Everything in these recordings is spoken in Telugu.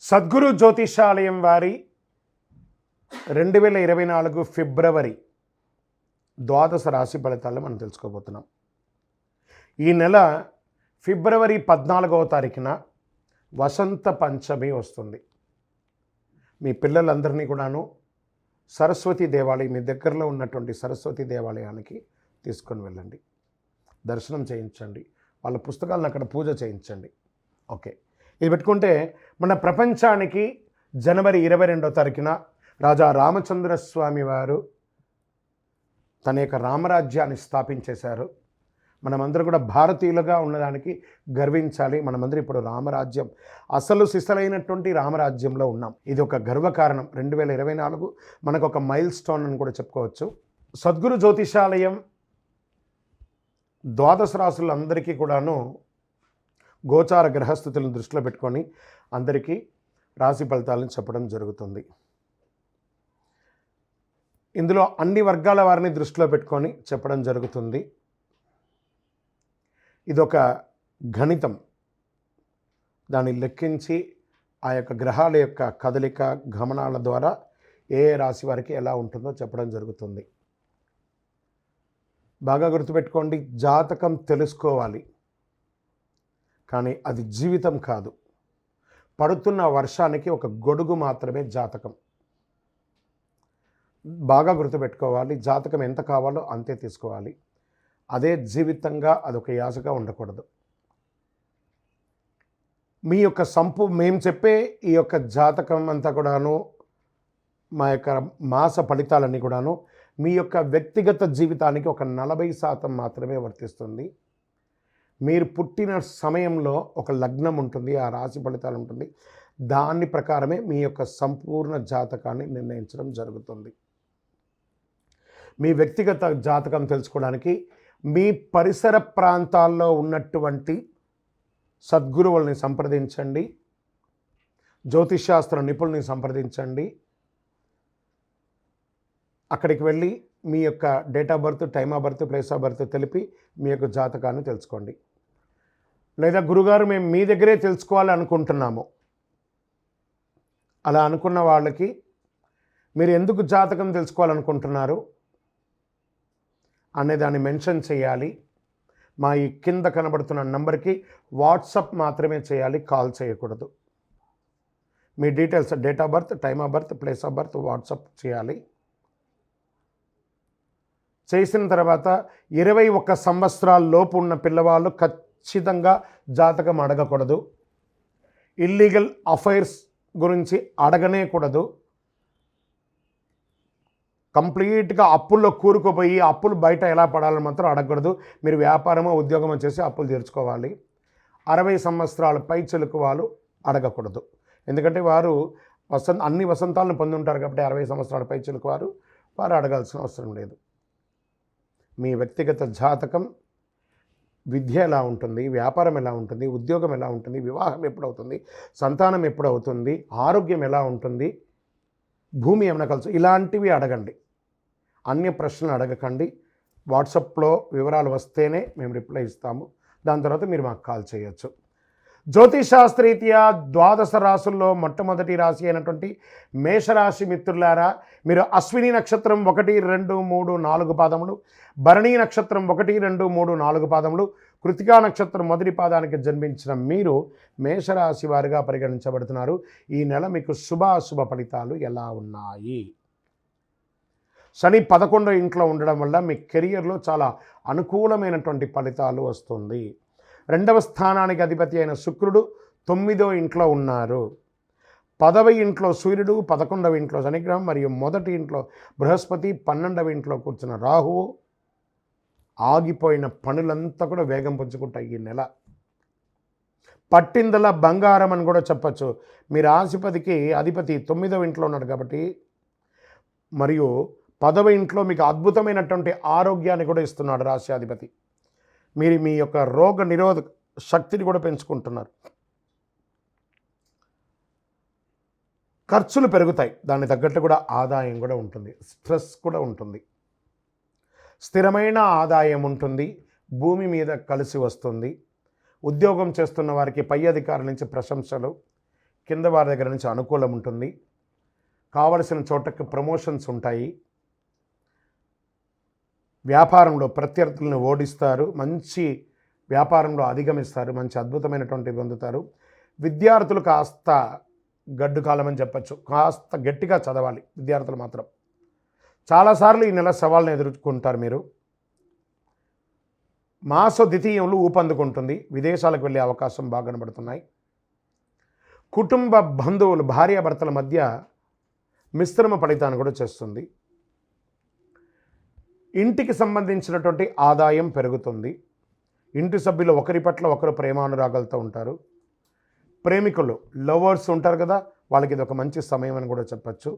సద్గురు జ్యోతిషాలయం వారి 2024 ఫిబ్రవరి ద్వాదశ రాశి ఫలితాలను మనం తెలుసుకోబోతున్నాం. ఈ నెల ఫిబ్రవరి 14వ తారీఖున వసంత పంచమి వస్తుంది. మీ పిల్లలందరినీ కూడాను సరస్వతి దేవాలయం, మీ దగ్గరలో ఉన్నటువంటి సరస్వతి దేవాలయానికి తీసుకొని వెళ్ళండి, దర్శనం చేయించండి, వాళ్ళ పుస్తకాలను అక్కడ పూజ చేయించండి. ఓకే, ఇది పెట్టుకుంటే మన ప్రపంచానికి జనవరి 22వ తారీఖున రాజా రామచంద్రస్వామి వారు తన యొక్క రామరాజ్యాన్ని స్థాపించేశారు. మనమందరూ కూడా భారతీయులుగా ఉన్నదానికి గర్వించాలి. మనమందరూ ఇప్పుడు రామరాజ్యం, అసలు సిసలైనటువంటి రామరాజ్యంలో ఉన్నాం. ఇది ఒక గర్వకారణం. 2024 మనకు ఒక మైల్ స్టోన్ అని కూడా చెప్పుకోవచ్చు. సద్గురు జ్యోతిషాలయం ద్వాదశ రాశులందరికీ కూడాను గోచార గ్రహస్థితులను దృష్టిలో పెట్టుకొని అందరికీ రాశి ఫలితాలను చెప్పడం జరుగుతుంది. ఇందులో అన్ని వర్గాల వారిని దృష్టిలో పెట్టుకొని చెప్పడం జరుగుతుంది. ఇదొక గణితం. దాన్ని లెక్కించి ఆ యొక్క గ్రహాల యొక్క కదలిక గమనాల ద్వారా ఏ రాశి వారికి ఎలా ఉంటుందో చెప్పడం జరుగుతుంది. బాగా గుర్తుపెట్టుకోండి, జాతకం తెలుసుకోవాలి, కానీ అది జీవితం కాదు. పడుతున్న వర్షానికి ఒక గొడుగు మాత్రమే జాతకం. బాగా గుర్తుపెట్టుకోవాలి, జాతకం ఎంత కావాలో అంతే తీసుకోవాలి. అదే జీవితంగా అదొక యాసగా ఉండకూడదు. మీ యొక్క మేము చెప్పే ఈ యొక్క జాతకం అంతా కూడాను, మా యొక్క మాస ఫలితాలన్నీ కూడాను మీ యొక్క వ్యక్తిగత జీవితానికి ఒక 40% మాత్రమే వర్తిస్తుంది. మీరు పుట్టిన సమయంలో ఒక లగ్నం ఉంటుంది, ఆ రాశి ఫలితాలు ఉంటుంది. దాని ప్రకారమే మీ యొక్క సంపూర్ణ జాతకాన్ని నిర్ణయించడం జరుగుతుంది. మీ వ్యక్తిగత జాతకం తెలుసుకోవడానికి మీ పరిసర ప్రాంతాల్లో ఉన్నటువంటి సద్గురువుల్ని సంప్రదించండి, జ్యోతిషాస్త్ర నిపుణుల్ని సంప్రదించండి. అక్కడికి వెళ్ళి మీ యొక్క date of birth, time of birth, place of birth తెలిపి మీ యొక్క జాతకాన్ని తెలుసుకోండి. లేదా గురుగారు మేము మీ దగ్గరే తెలుసుకోవాలి అనుకుంటున్నాము, అలా అనుకున్న వాళ్ళకి మీరు ఎందుకు జాతకం తెలుసుకోవాలనుకుంటున్నారు అనే దాన్ని మెన్షన్ చేయాలి. మా ఈ కింద కనబడుతున్న నంబర్కి వాట్సాప్ మాత్రమే చేయాలి, కాల్ చేయకూడదు. మీ details, date of birth, time of birth, place of birth WhatsApp చేయాలి. చేసిన తర్వాత 21 సంవత్సరాల లోపు ఉన్న పిల్లవాళ్ళు ఖచ్చితంగా జాతకం అడగకూడదు. ఇల్లీగల్ అఫైర్స్ గురించి అడగనే కూడదు. కంప్లీట్గా అప్పుల్లో కూరుకుపోయి అప్పులు బయట ఎలా పడాలని మాత్రం అడగకూడదు. మీరు వ్యాపారమో ఉద్యోగమో చేసి అప్పులు తీర్చుకోవాలి. 60 సంవత్సరాల పై చిలుకు వాళ్ళు అడగకూడదు. ఎందుకంటే వారు అన్ని వసంతాలను పొంది ఉంటారు కాబట్టి 60 సంవత్సరాల పై చిలుకు వారు అడగాల్సిన అవసరం లేదు. మీ వ్యక్తిగత జాతకం, విద్య ఎలా ఉంటుంది, వ్యాపారం ఎలా ఉంటుంది, ఉద్యోగం ఎలా ఉంటుంది, వివాహం ఎప్పుడవుతుంది, సంతానం ఎప్పుడవుతుంది, ఆరోగ్యం ఎలా ఉంటుంది, భూమి ఏమైనా కలుసు, ఇలాంటివి అడగండి. అన్య ప్రశ్నలు అడగకండి. వాట్సాప్లో వివరాలు వస్తేనే మేము రిప్లై ఇస్తాము. దాని తర్వాత మీరు మాకు కాల్ చేయొచ్చు. జ్యోతిషాస్త్రరీత్యా ద్వాదశ రాశుల్లో మొట్టమొదటి రాశి అయినటువంటి మేషరాశి మిత్రులారా, మీరు అశ్విని నక్షత్రం 1, 2, 3, 4 పాదములు, భరణీ నక్షత్రం 1, 2, 3, 4 పాదములు, కృతికా నక్షత్రం మొదటి పాదానికి జన్మించిన మీరు మేషరాశి వారిగా పరిగణించబడుతున్నారు. ఈ నెల మీకు శుభాశుభ ఫలితాలు ఎలా ఉన్నాయి? శని 11వ ఇంట్లో ఉండడం వల్ల మీ కెరియర్లో చాలా అనుకూలమైనటువంటి ఫలితాలు వస్తుంది. 2వ స్థానానికి అధిపతి అయిన శుక్రుడు 9వ ఇంట్లో ఉన్నారు. 10వ ఇంట్లో సూర్యుడు, 11వ ఇంట్లో శనిగ్రహం మరియు మొదటి ఇంట్లో బృహస్పతి, 12వ ఇంట్లో కూర్చున్న రాహువు. ఆగిపోయిన పనులంతా కూడా వేగం పుంజుకుంటాయి ఈ నెల. పట్టిందల బంగారం అని కూడా చెప్పచ్చు. మీ రాశిపతికి అధిపతి 9వ ఇంట్లో ఉన్నాడు కాబట్టి, మరియు 10వ ఇంట్లో మీకు అద్భుతమైనటువంటి ఆరోగ్యాన్ని కూడా ఇస్తున్నాడు రాశ్యాధిపతి. మీరు మీ యొక్క రోగ నిరోధక శక్తిని కూడా పెంచుకుంటున్నారు. ఖర్చులు పెరుగుతాయి, దానికి తగ్గట్టు కూడా ఆదాయం కూడా ఉంటుంది, స్ట్రెస్ కూడా ఉంటుంది. స్థిరమైన ఆదాయం ఉంటుంది, భూమి మీద కలిసి వస్తుంది. ఉద్యోగం చేస్తున్న వారికి పై అధికారుల నుంచి ప్రశంసలు, కింద వారి దగ్గర నుంచి అనుకూలం ఉంటుంది. కావలసిన చోటకి ప్రమోషన్స్ ఉంటాయి. వ్యాపారంలో ప్రత్యర్థులను ఓడిస్తారు. మంచి వ్యాపారంలో అధిగమిస్తారు. మంచి అద్భుతమైనటువంటి పొందుతారు. విద్యార్థులు కాస్త గడ్డు కాలం అని చెప్పచ్చు. కాస్త గట్టిగా చదవాలి విద్యార్థులు మాత్రం. చాలాసార్లు ఈ నెల సవాళ్ళను ఎదుర్కొంటారు మీరు. మాస ద్వితీయంలో ఊపందుకుంటుంది. విదేశాలకు వెళ్ళే అవకాశం బాగా కనబడుతున్నాయి. కుటుంబ బంధువులు భార్యాభర్తల మధ్య మిశ్రమ ఫలితాన్ని కూడా చేస్తుంది. ఇంటికి సంబంధించినటువంటి ఆదాయం పెరుగుతుంది. ఇంటి సభ్యులు ఒకరి పట్ల ఒకరు ప్రేమానురాగాలతో ఉంటారు. ప్రేమికులు లవర్స్ ఉంటారు కదా, వాళ్ళకి ఇది ఒక మంచి సమయం అని కూడా చెప్పచ్చు.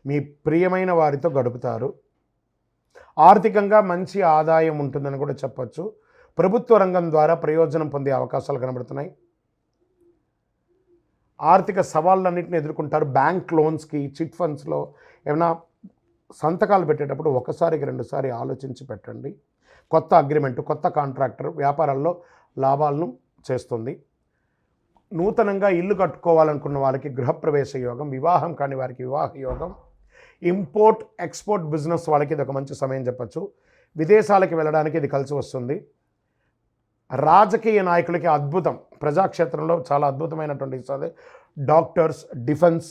మీ ప్రియమైన వారితో గడుపుతారు. ఆర్థికంగా మంచి ఆదాయం ఉంటుందని కూడా చెప్పచ్చు. ప్రభుత్వ రంగం ద్వారా ప్రయోజనం పొందే అవకాశాలు కనబడుతున్నాయి. ఆర్థిక సవాళ్ళన్నింటినీ ఎదుర్కొంటారు. బ్యాంక్ లోన్స్కి, చిట్ ఫండ్స్లో ఏమైనా సంతకాలు పెట్టేటప్పుడు ఒకసారికి రెండుసారి ఆలోచించి పెట్టండి. కొత్త అగ్రిమెంట్, కొత్త కాంట్రాక్టర్ వ్యాపారాల్లో లాభాలను చేస్తుంది. నూతనంగా ఇల్లు కట్టుకోవాలనుకున్న వాళ్ళకి గృహప్రవేశ యోగం, వివాహం కాని వారికి వివాహ యోగం, ఇంపోర్ట్ ఎక్స్పోర్ట్ బిజినెస్ వాళ్ళకి ఇది ఒక మంచి సమయం చెప్పచ్చు. విదేశాలకు వెళ్ళడానికి ఇది కలిసి వస్తుంది. రాజకీయ నాయకులకి అద్భుతం. ప్రజాక్షేత్రంలో చాలా అద్భుతమైనటువంటి ఇస్తుంది. డాక్టర్స్, డిఫెన్స్,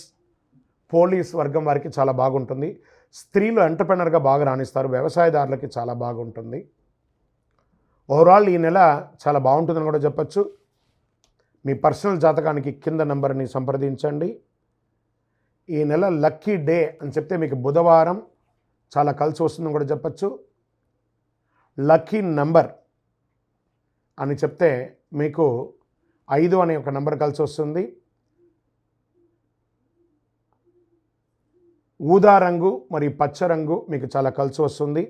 పోలీస్ వర్గం వారికి చాలా బాగుంటుంది. స్త్రీలు ఎంటర్‌ప్రెనర్‌గా బాగా రాణిస్తారు. వ్యవసాయదారులకి చాలా బాగుంటుంది. ఓవరాల్ ఈ నెల చాలా బాగుంటుందని కూడా చెప్పచ్చు. మీ పర్సనల్ జాతకానికి కింద నంబర్ని సంప్రదించండి. ఈ నెల లక్కీ డే అని చెప్తే మీకు బుధవారం చాలా కలిసి వస్తుందని కూడా చెప్పచ్చు. లక్కీ నంబర్ అని చెప్తే మీకు 5 అనే ఒక నంబర్ కలిసి వస్తుంది. ఊదా రంగు మరియు పచ్చ రంగు మీకు చాలా కలిసి వస్తుంది.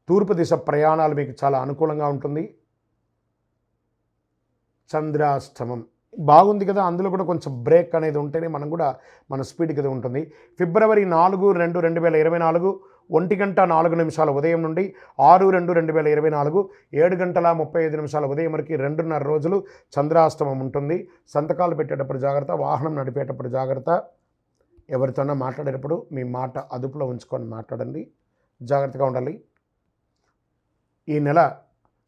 తూర్పు దిశ ప్రయాణాలు మీకు చాలా అనుకూలంగా ఉంటుంది. చంద్రాష్టమం బాగుంది కదా, అందులో కూడా కొంచెం బ్రేక్ అనేది ఉంటేనే మనం కూడా మన స్పీడ్ కదా ఉంటుంది. ఫిబ్రవరి 4, 2, 2024 1:04 ఉదయం నుండి 6/2/2024 7:35 ఉదయం వరకు 2.5 రోజులు చంద్రాష్టమం ఉంటుంది. సంతకాలు పెట్టేటప్పుడు జాగ్రత్త, వాహనం నడిపేటప్పుడు జాగ్రత్త. ఎవరితోనో మాట్లాడేటప్పుడు మీ మాట అదుపులో ఉంచుకొని మాట్లాడండి, జాగ్రత్తగా ఉండాలి. ఈ నెల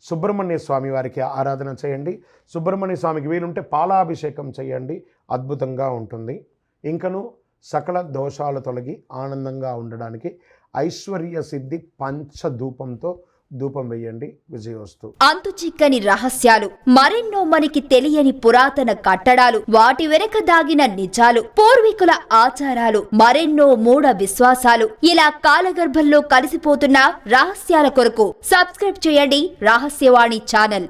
సుబ్రహ్మణ్య స్వామి వారికి ఆరాధన చేయండి. సుబ్రహ్మణ్య స్వామికి వీలుంటే పాలాభిషేకం చేయండి, అద్భుతంగా ఉంటుంది. ఇంకను సకల దోషాలు తొలగి ఆనందంగా ఉండడానికి ఐశ్వర్య సిద్ధి పంచధూపంతో ధూపం వేయండి. విజయోస్తు. అంతు చిక్కని రహస్యాలు, మరెన్నో మనకి తెలియని పురాతన కట్టడాలు, వాటి వెనక దాగిన నిజాలు, పూర్వీకుల ఆచారాలు, మరెన్నో మూఢ విశ్వాసాలు, ఇలా కాలగర్భంలో కలిసిపోతున్న రహస్యాల కొరకు సబ్స్క్రైబ్ చేయండి రహస్యవాణి ఛానల్.